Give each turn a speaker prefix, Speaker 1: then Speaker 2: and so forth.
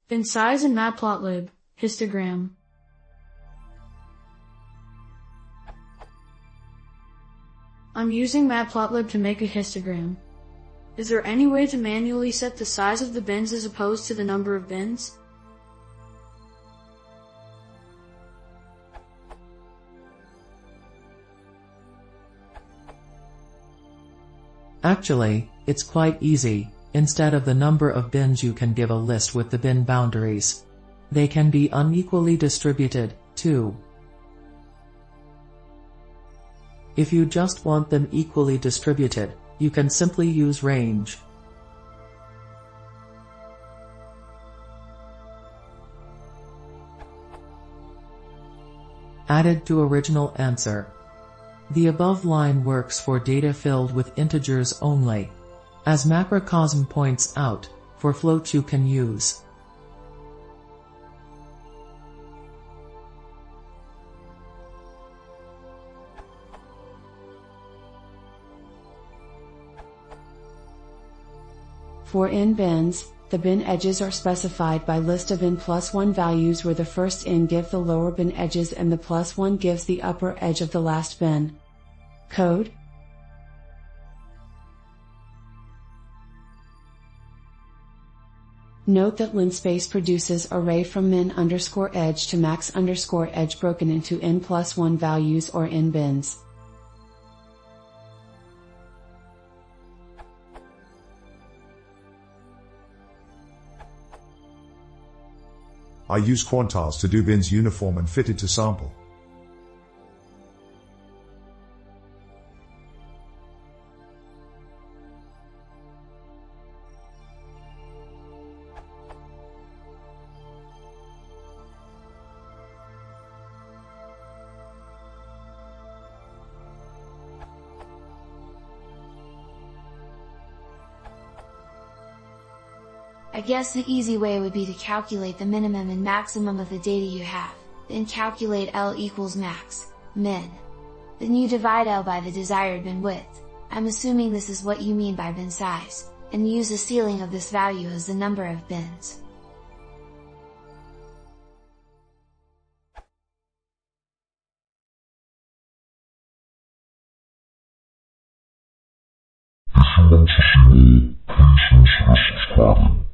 Speaker 1: Bin size in Matplotlib, histogram. I'm using Matplotlib to make a histogram. Is there any way to manually set the size of the bins as opposed to the number of bins?
Speaker 2: Actually, it's quite easy. Instead of the number of bins, you can give a list with the bin boundaries. They can be unequally distributed, too. If you just want them equally distributed, you can simply use range. Added to original answer. The above line works for data filled with integers only. As macrocosm points out, for floats you can use
Speaker 3: For in bins, the bin edges are specified by list of n+1 values where the first in give the lower bin edges and the +1 gives the upper edge of the last bin. Code. Note that linspace produces array from min_edge to max_edge broken into n+1 values or in bins.
Speaker 4: I use quantiles to do bins uniform and fitted to sample.
Speaker 5: I guess the easy way would be to calculate the minimum and maximum of the data you have, then calculate L equals max, min. Then you divide L by the desired bin width. I'm assuming this is what you mean by bin size, and use the ceiling of this value as the number of bins.
Speaker 6: If you want to see more, please consider subscribing.